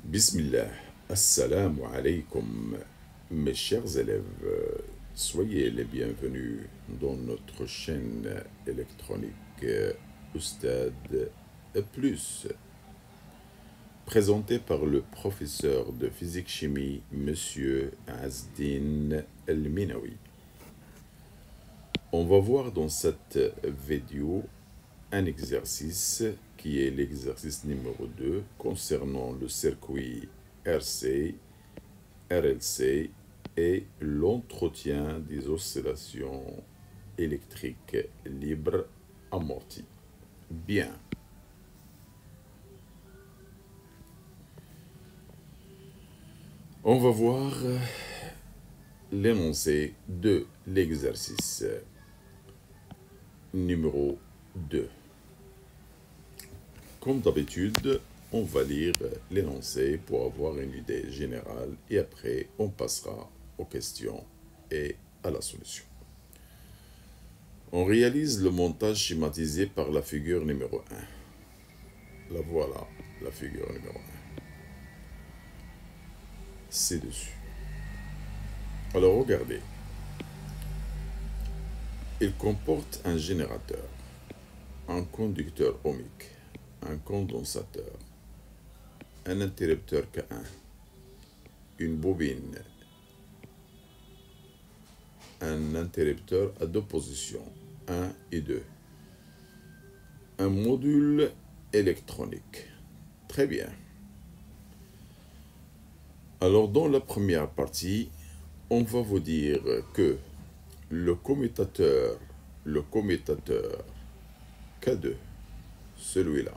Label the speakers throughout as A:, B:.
A: Bismillah, assalamu alaikum, mes chers élèves, soyez les bienvenus dans notre chaîne électronique Oustad Plus, présentée par le professeur de physique-chimie, Monsieur Azdin El-Minawi. On va voir dans cette vidéo un exercice qui est l'exercice numéro 2 concernant le circuit RC, RLC et l'entretien des oscillations électriques libres amorties. Bien. On va voir l'énoncé de l'exercice numéro 2. Comme d'habitude, on va lire l'énoncé pour avoir une idée générale et après on passera aux questions et à la solution. On réalise le montage schématisé par la figure numéro 1. La voilà, la figure numéro 1. C'est dessus. Alors regardez. Il comporte un générateur, un conducteur ohmique, un condensateur, un interrupteur K1, une bobine, un interrupteur à deux positions, 1 et 2, un module électronique. Très bien. Alors dans la première partie, on va vous dire que le commutateur K2, celui-là,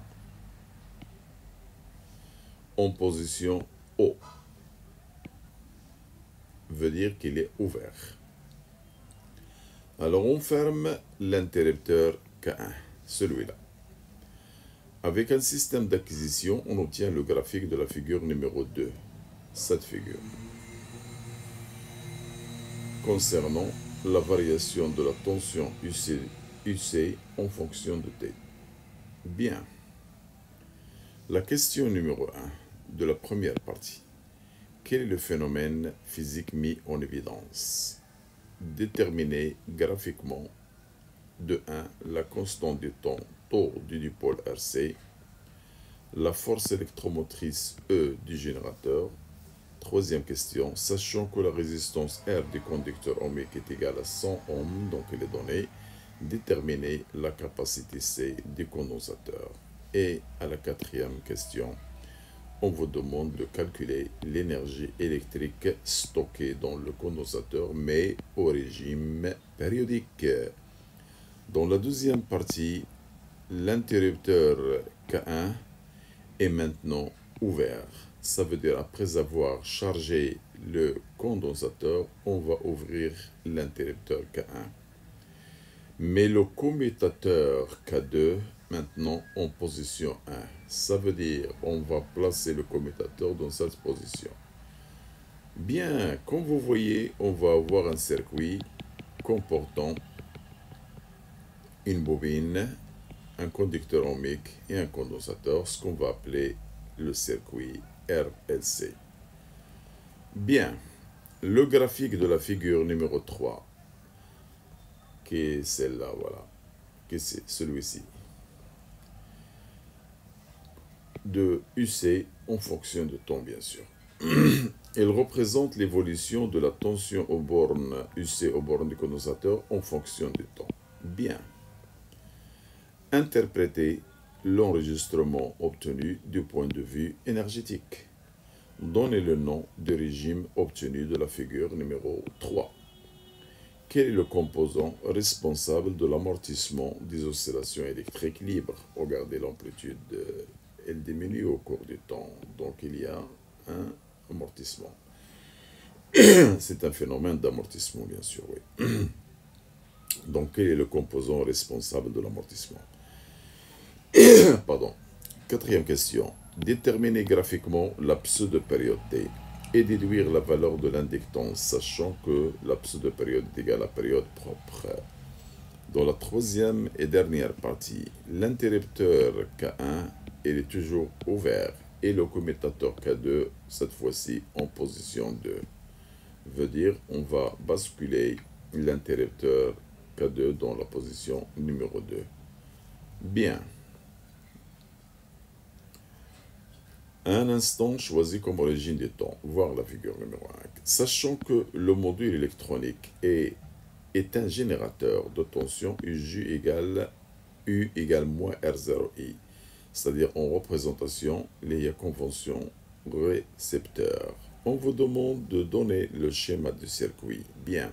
A: en position O, veut dire qu'il est ouvert. Alors on ferme l'interrupteur K1, celui-là. Avec un système d'acquisition, on obtient le graphique de la figure numéro 2, cette figure, concernant la variation de la tension UC en fonction de T. Bien. La question numéro 1 de la première partie. Quel est le phénomène physique mis en évidence? Déterminer graphiquement de 1 la constante du temps tau du dipôle RC, la force électromotrice E du générateur. Troisième question, sachant que la résistance R du conducteur ohmique est égale à 100 ohms, donc elle est donnée, déterminer la capacité C du condensateur. Et à la quatrième question, on vous demande de calculer l'énergie électrique stockée dans le condensateur, mais au régime périodique. Dans la deuxième partie, l'interrupteur K1 est maintenant ouvert. Ça veut dire après avoir chargé le condensateur, on va ouvrir l'interrupteur K1. Mais le commutateur K2 maintenant en position 1. Ça veut dire on va placer le commutateur dans cette position. Bien, comme vous voyez, on va avoir un circuit comportant une bobine, un conducteur ohmique et un condensateur, ce qu'on va appeler le circuit RLC. Bien, le graphique de la figure numéro 3, qui est celle-là, voilà, qui est celui-ci, de UC en fonction de temps, bien sûr. Il représente l'évolution de la tension aux bornes UC aux bornes du condensateur en fonction du temps. Bien. Interpréter l'enregistrement obtenu du point de vue énergétique. Donnez le nom du régime obtenu de la figure numéro 3. Quel est le composant responsable de l'amortissement des oscillations électriques libres? Regardez l'amplitude, elle diminue au cours du temps, donc il y a un amortissement. C'est un phénomène d'amortissement, bien sûr, oui. Donc, quel est le composant responsable de l'amortissement? Pardon. Quatrième question. Déterminer graphiquement la pseudo-période T et déduire la valeur de l'inductance, sachant que la pseudo-période est égale à la période propre. Dans la troisième et dernière partie, l'interrupteur K1 il est toujours ouvert et le commutateur K2, cette fois-ci en position 2. Veut dire on va basculer l'interrupteur K2 dans la position numéro 2. Bien. Un instant choisi comme origine des temps, voir la figure numéro 1. Sachant que le module électronique est un générateur de tension U égale moins R0I, c'est-à-dire en représentation liée à convention récepteur. On vous demande de donner le schéma du circuit. Bien.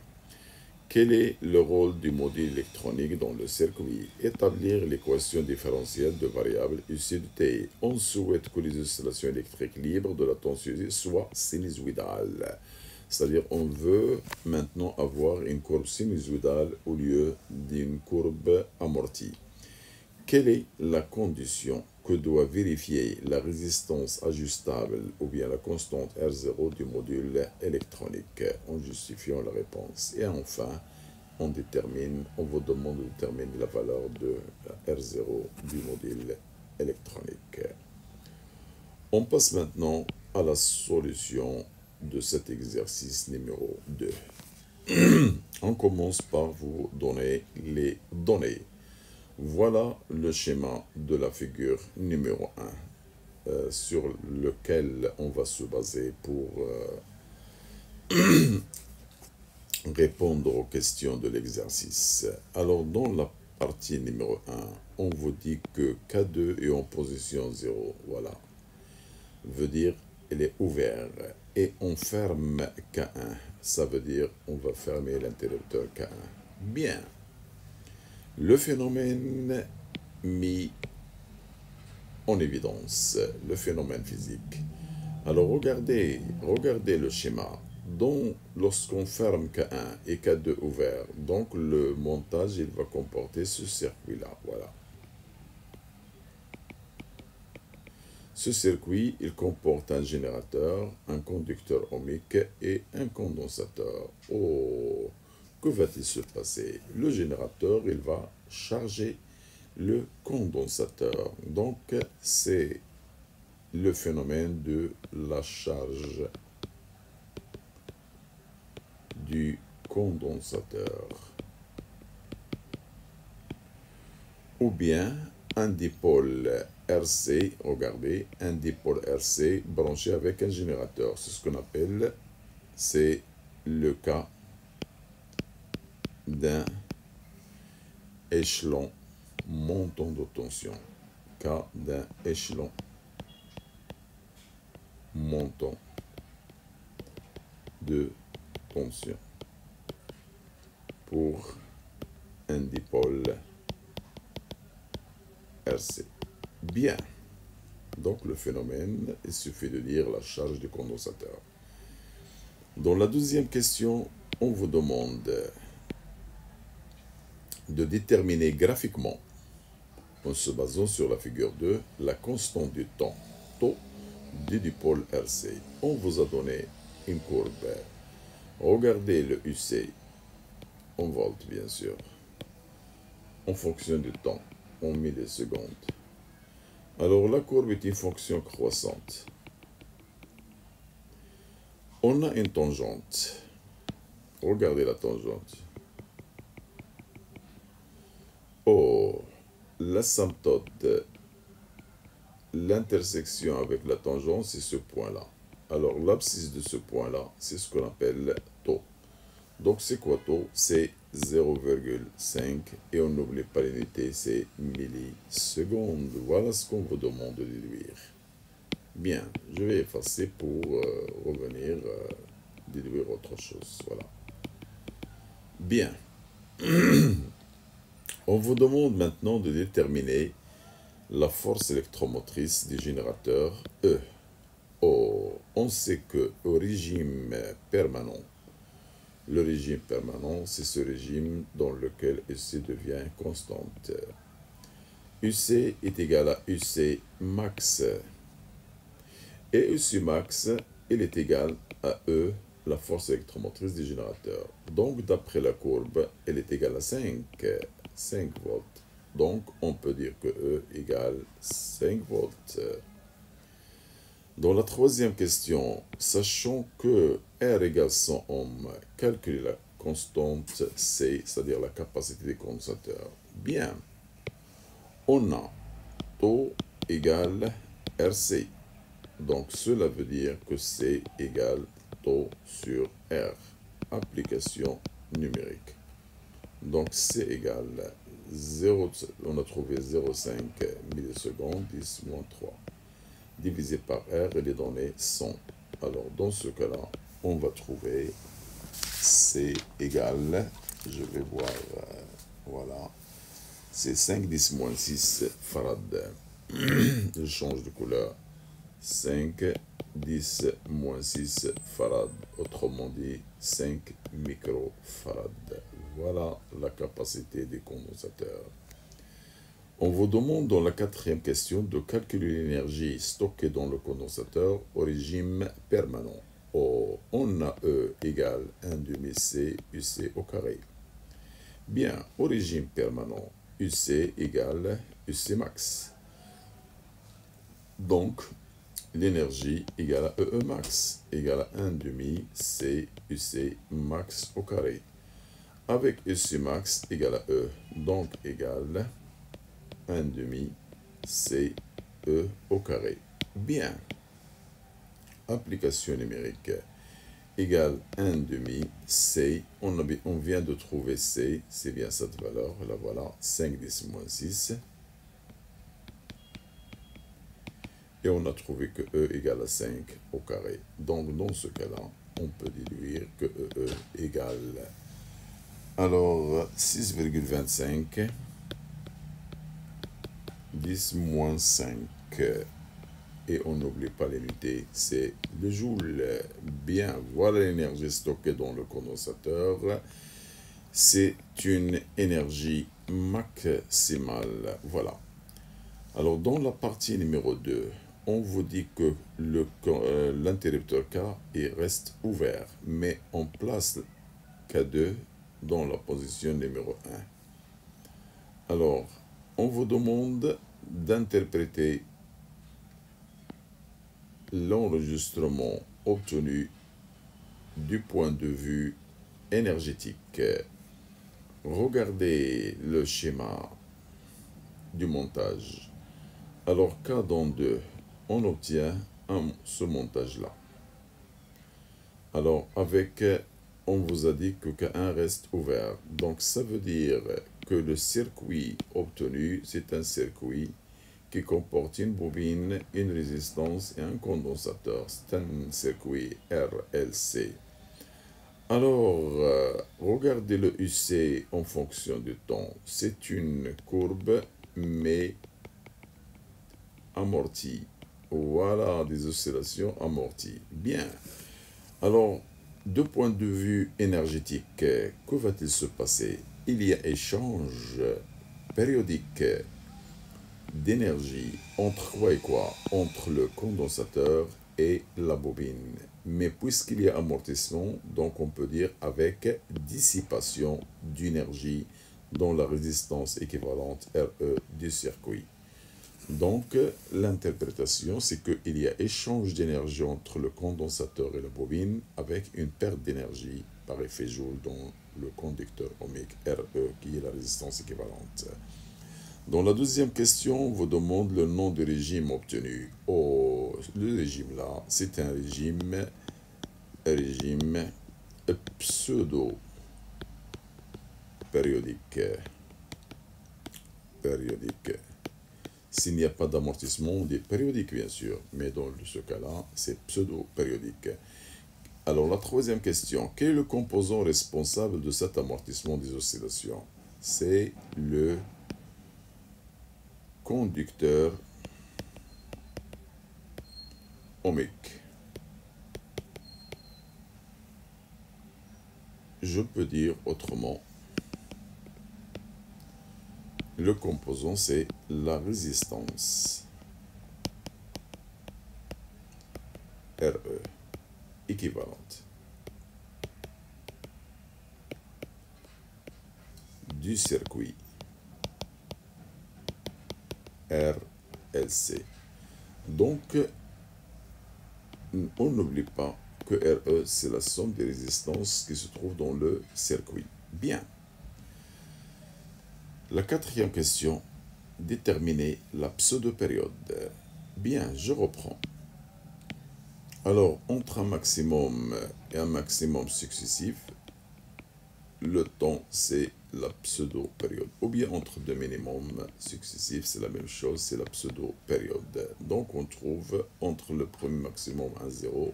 A: Quel est le rôle du module électronique dans le circuit? Établir l'équation différentielle de variables UC de T. On souhaite que les oscillations électriques libres de la tension soient sinusoïdales. C'est-à-dire on veut maintenant avoir une courbe sinusoïdale au lieu d'une courbe amortie. Quelle est la condition que doit vérifier la résistance ajustable ou bien la constante R0 du module électronique en justifiant la réponse? Et enfin, on vous demande de déterminer la valeur de R0 du module électronique. On passe maintenant à la solution de cet exercice numéro 2. On commence par vous donner les données. Voilà le schéma de la figure numéro 1 sur lequel on va se baser pour répondre aux questions de l'exercice. Alors, dans la partie numéro 1, on vous dit que K2 est en position 0. Voilà. Veut dire elle est ouverte. Et on ferme K1. Ça veut dire on va fermer l'interrupteur K1. Bien. Le phénomène mis en évidence, le phénomène physique. Alors regardez le schéma. Donc lorsqu'on ferme K1 et K2 ouvert, donc le montage il va comporter ce circuit-là. Voilà. Ce circuit, il comporte un générateur, un conducteur ohmique et un condensateur. Oh, que va-t-il se passer? Le générateur, il va charger le condensateur. Donc, c'est le phénomène de la charge du condensateur. Ou bien un dipôle RC, regardez, un dipôle RC branché avec un générateur. C'est ce qu'on appelle, c'est le cas d'un échelon montant de tension. Cas d'un échelon montant de tension pour un dipôle RC. Bien. Donc le phénomène, il suffit de dire la charge du condensateur. Dans la deuxième question, on vous demande de déterminer graphiquement, en se basant sur la figure 2, la constante du temps, taux du dipôle RC. On vous a donné une courbe. Regardez le UC, en volts bien sûr, en fonction du temps, en millisecondes. Alors la courbe est une fonction croissante. On a une tangente. Regardez la tangente. Oh, l'asymptote de l'intersection avec la tangente, c'est ce point-là. Alors l'abscisse de ce point-là, c'est ce qu'on appelle taux. Donc c'est quoi taux? C'est 0,5 et on n'oublie pas l'unité, c'est millisecondes. Voilà ce qu'on vous demande de déduire. Bien, je vais effacer pour revenir déduire autre chose. Voilà. Bien. On vous demande maintenant de déterminer la force électromotrice du générateur E. Oh, on sait que au régime permanent, le régime permanent, c'est ce régime dans lequel UC devient constante. UC est égal à UC max. Et UC max, il est égal à E, la force électromotrice du générateur. Donc, d'après la courbe, elle est égale à 5 volts. Donc, on peut dire que E égale 5 volts. Dans la troisième question, sachant que R égale 100 ohms, calculez la constante C, c'est-à-dire la capacité des condensateurs. Bien, on a taux égale RC. Donc cela veut dire que C égale taux sur R. Application numérique. Donc C égale 0, on a trouvé 0,5 millisecondes, 10 moins 3. Divisé par R et les données sont. Alors dans ce cas-là, on va trouver C égale, je vais voir, voilà, c'est 5, 10 moins 6 farad. Je change de couleur. 5, 10 moins 6 farad. Autrement dit, 5 microfarad. Voilà la capacité des condensateurs. On vous demande dans la quatrième question de calculer l'énergie stockée dans le condensateur au régime permanent. On a E égale 1 demi C UC au carré. Bien, au régime permanent, UC égale UC max. Donc, l'énergie égale à EE max égale à 1 demi C UC max au carré. Avec UC max égale à E, donc égale 1 demi C E au carré. Bien. Application numérique égale 1 demi C. On vient de trouver C, c'est bien cette valeur. La voilà, 5 10 moins 6. Et on a trouvé que E égale à 5 au carré. Donc, dans ce cas-là, on peut déduire que E égale, alors, 6,25, 10 moins 5. Et on n'oublie pas l'unité, c'est le joule. Bien, voilà l'énergie stockée dans le condensateur. C'est une énergie maximale. Voilà. Alors, dans la partie numéro 2, on vous dit que l'interrupteur K reste ouvert, mais on place K2 dans la position numéro 1. Alors, on vous demande d'interpréter l'enregistrement obtenu du point de vue énergétique. Regardez le schéma du montage. Alors, K dans 2, on obtient ce montage-là. Alors, on vous a dit que K1 reste ouvert. Donc, ça veut dire que le circuit obtenu, c'est un circuit qui comporte une bobine, une résistance et un condensateur. C'est un circuit RLC. Alors, regardez le UC en fonction du temps. C'est une courbe, mais amortie. Voilà, des oscillations amorties. Bien. Alors, de point de vue énergétique, que va-t-il se passer? Il y a échange périodique d'énergie entre quoi et quoi? Entre le condensateur et la bobine. Mais puisqu'il y a amortissement, donc on peut dire avec dissipation d'énergie dans la résistance équivalente RE du circuit. Donc, l'interprétation, c'est qu'il y a échange d'énergie entre le condensateur et la bobine avec une perte d'énergie par effet Joule dans le conducteur ohmique RE qui est la résistance équivalente. Dans la deuxième question, on vous demande le nom du régime obtenu. Le régime là, c'est un régime pseudo-périodique. S'il n'y a pas d'amortissement, on dit périodique bien sûr, mais dans ce cas-là, c'est pseudo-périodique. Alors la troisième question, quel est le composant responsable de cet amortissement des oscillations? C'est le conducteur ohmique. Je peux dire autrement, le composant c'est la résistance RE équivalente du circuit RLC. Donc, on n'oublie pas que RE, c'est la somme des résistances qui se trouvent dans le circuit. Bien. La quatrième question, déterminer la pseudo-période. Bien, je reprends. Alors, entre un maximum et un maximum successif, le temps, c'est la pseudo-période. Ou bien entre deux minimums successifs, c'est la même chose, c'est la pseudo-période. Donc, on trouve entre le premier maximum 1,0,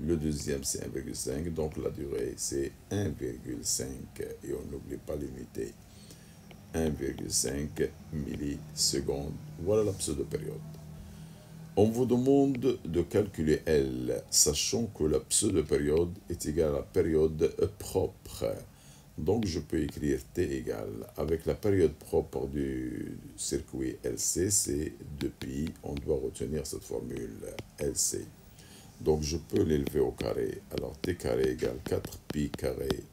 A: le deuxième, c'est 1,5. Donc, la durée, c'est 1,5. Et on n'oublie pas l'unité. 1,5 millisecondes. Voilà la pseudo-période. On vous demande de calculer L, sachant que la pseudo-période est égale à la période propre. Donc, je peux écrire T égale, avec la période propre du circuit LC, c'est 2pi. On doit retenir cette formule LC. Donc, je peux l'élever au carré. Alors, T carré égale 4pi carré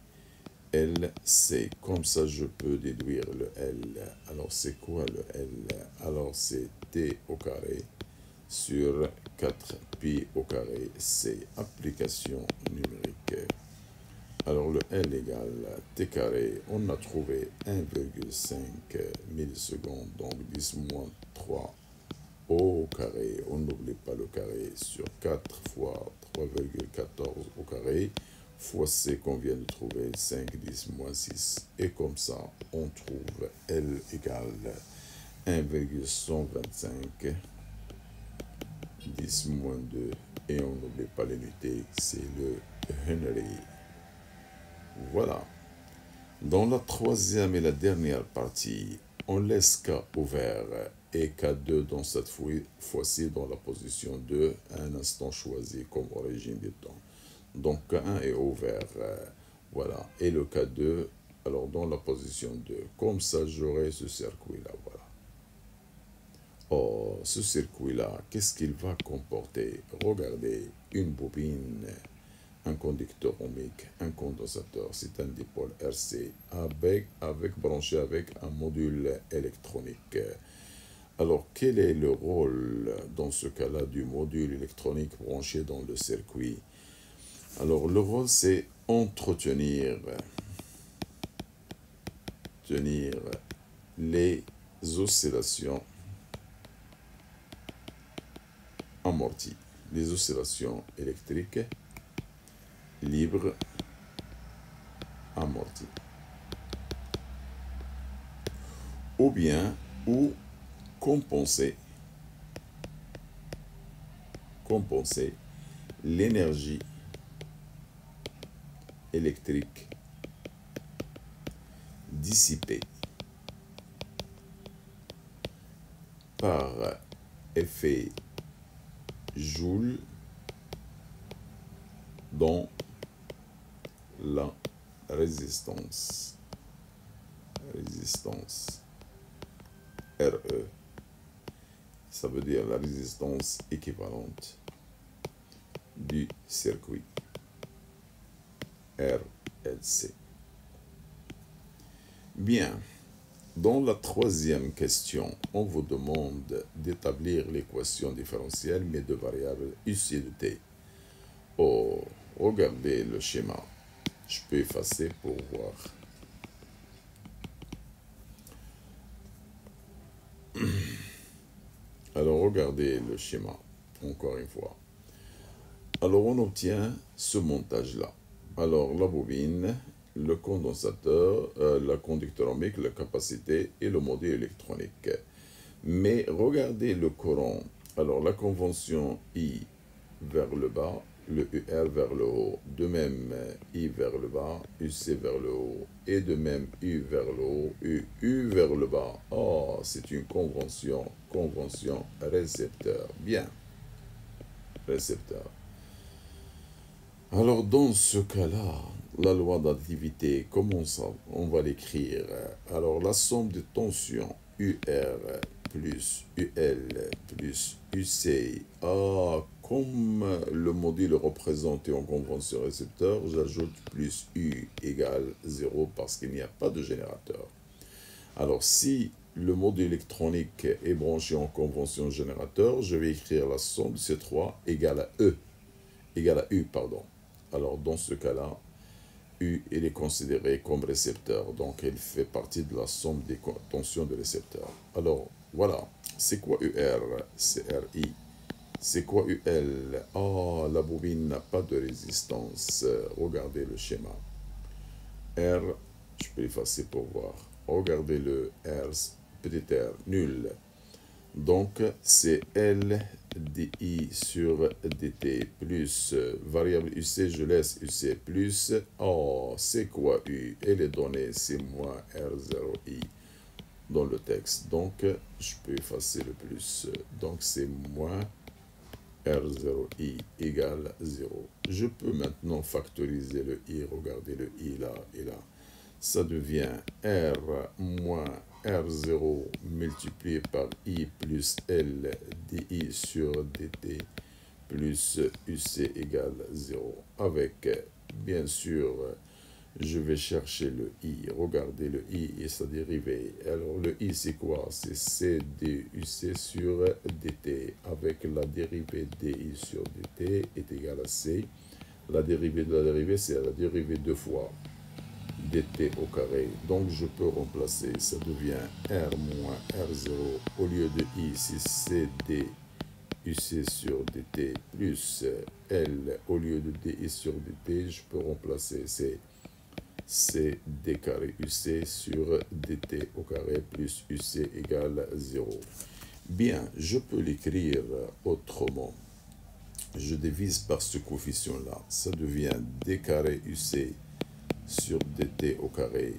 A: LC. Comme ça, je peux déduire le L. Alors, c'est quoi le L? Alors, c'est T au carré sur 4pi au carré C. Application numérique. Alors, le L égale T carré, on a trouvé 1,5 millisecondes, donc 10 moins 3 au carré. On n'oublie pas le carré sur 4 fois 3,14 au carré, fois C qu'on vient de trouver, 5, 10 moins 6. Et comme ça, on trouve L égale 1,125, 10 moins 2, et on n'oublie pas l'unité, c'est le Henry. Voilà. Dans la troisième et la dernière partie, on laisse K ouvert et K2 dans cette fois-ci dans la position 2 à un instant choisi comme origine du temps. Donc K1 est ouvert, voilà, et le K2, alors dans la position 2. Comme ça, j'aurai ce circuit-là, voilà. Oh, ce circuit-là, qu'est-ce qu'il va comporter? Regardez, une bobine, un conducteur ohmique, un condensateur, c'est un dipôle RC branché avec un module électronique. Alors, quel est le rôle dans ce cas-là du module électronique branché dans le circuit? Alors, le rôle, c'est entretenir les oscillations amorties, les oscillations électriques libre amorti. Ou bien, compenser l'énergie électrique dissipée par effet Joule dans la résistance RE, ça veut dire la résistance équivalente du circuit RLC. Bien, dans la troisième question, on vous demande d'établir l'équation différentielle mais de variables UC de T. Oh, regardez le schéma. Je peux effacer pour voir. Alors, regardez le schéma, encore une fois. Alors, on obtient ce montage-là. Alors, la bobine, le condensateur, la conducteur ohmique, la capacité et le module électronique. Mais regardez le courant. Alors, la convention I vers le bas, le UR vers le haut, de même I vers le bas, UC vers le haut, et de même U vers le haut, U vers le bas. Oh, c'est une convention récepteur. Bien, récepteur. Alors, dans ce cas-là, la loi d'additivité, comment ça, on va l'écrire? Alors, la somme de tensions UR plus UL plus UC. Ah, comme le module représenté en convention récepteur, j'ajoute plus U égale 0 parce qu'il n'y a pas de générateur. Alors, si le module électronique est branché en convention générateur, je vais écrire la somme de ces trois égale à E. égale à U, pardon. Alors, dans ce cas-là, U, il est considéré comme récepteur, donc il fait partie de la somme des tensions de récepteur. Alors, voilà, c'est quoi UR? C'est RI. C'est quoi UL? Ah, la bobine n'a pas de résistance. Regardez le schéma. R, je peux effacer pour voir. Regardez le R, petit r, nul. Donc, c'est L dI sur dt plus variable UC, je laisse UC plus. Oh, c'est quoi U? Et les données, c'est moins R0I dans le texte. Donc, je peux effacer le plus. Donc, c'est moins R0I égale 0. Je peux maintenant factoriser le I. Regardez le I là et là. Ça devient R moins R0 multiplié par I plus L dI sur dt plus UC égale 0. Avec, bien sûr, je vais chercher le I. Regardez le I et sa dérivée. Alors, le I, c'est quoi? C'est C DUC sur dt. Avec la dérivée DI sur dt est égale à C. La dérivée de la dérivée, c'est la dérivée 2 fois dt au carré. Donc, je peux remplacer. Ça devient R moins R0 au lieu de I, c'est C DUC sur dt plus L au lieu de DI sur dt. Je peux remplacer C d carré UC sur dt au carré plus UC égale 0. Bien, je peux l'écrire autrement. Je divise par ce coefficient-là. Ça devient d carré UC sur dt au carré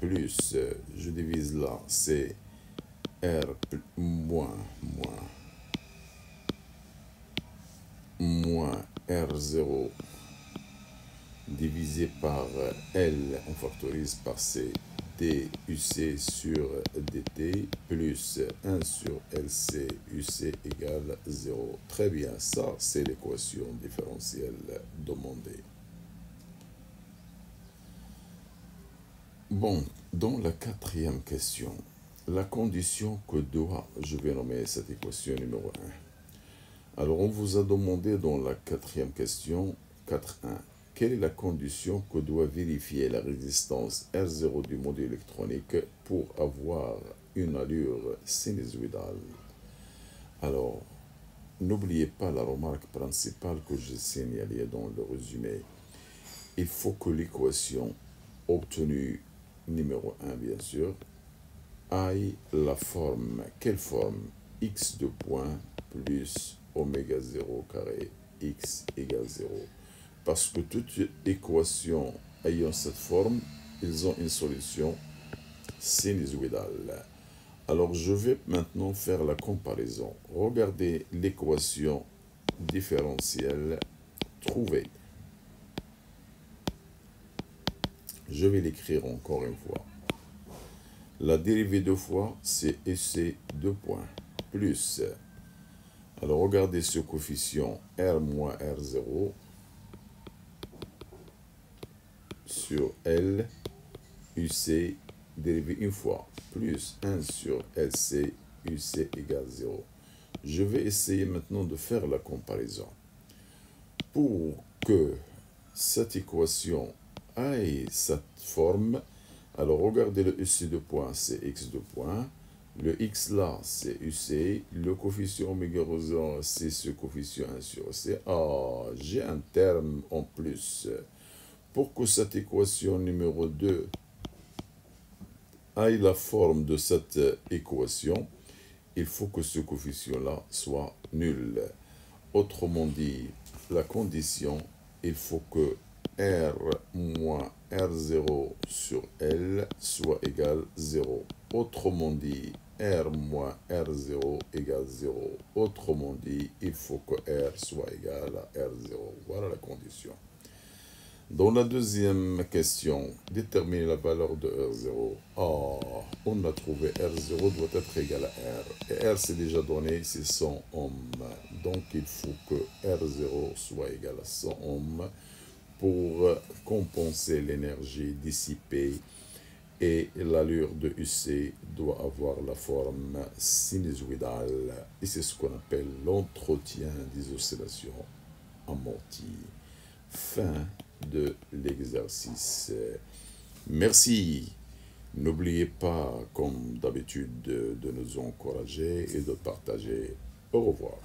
A: plus, je divise là, c'est R moins R0 divisé par L, on factorise par C, DUC sur dt plus 1 sur LC UC égale 0. Très bien, ça c'est l'équation différentielle demandée. Bon, dans la quatrième question, la condition que doit, je vais nommer cette équation numéro 1. Alors, on vous a demandé dans la quatrième question, 4.1, quelle est la condition que doit vérifier la résistance R0 du module électronique pour avoir une allure sinusoïdale? Alors, n'oubliez pas la remarque principale que j'ai signalée dans le résumé. Il faut que l'équation obtenue numéro 1, bien sûr, aille la forme. Quelle forme? X de point plus oméga 0 carré x égale 0. Parce que toute équation ayant cette forme, ils ont une solution sinusoïdale. Alors, je vais maintenant faire la comparaison. Regardez l'équation différentielle trouvée. Je vais l'écrire encore une fois. La dérivée 2 fois, c'est EC 2 points, plus. Alors, regardez ce coefficient R moins R0 sur L, UC, dérivé une fois, plus 1 sur LC, UC égale 0. Je vais essayer maintenant de faire la comparaison. Pour que cette équation ait cette forme, alors regardez le UC de point, c'est X de point. Le X là, c'est UC. Le coefficient oméga 0, c'est ce coefficient 1 sur C. Ah, j'ai un terme en plus. Pour que cette équation numéro 2 ait la forme de cette équation, il faut que ce coefficient-là soit nul. Autrement dit, la condition, il faut que R moins R0 sur L soit égal 0. Autrement dit, R moins R0 égale 0. Autrement dit, il faut que R soit égal à R0. Voilà la condition. Dans la deuxième question, déterminer la valeur de R0. Ah, on a trouvé R0 doit être égal à R. Et R, c'est déjà donné, c'est 100 ohms. Donc, il faut que R0 soit égal à 100 ohms pour compenser l'énergie dissipée. Et l'allure de UC doit avoir la forme sinusoïdale. Et c'est ce qu'on appelle l'entretien des oscillations amorti. Fin de l'exercice. Merci. N'oubliez pas, comme d'habitude, de nous encourager et de partager. Au revoir.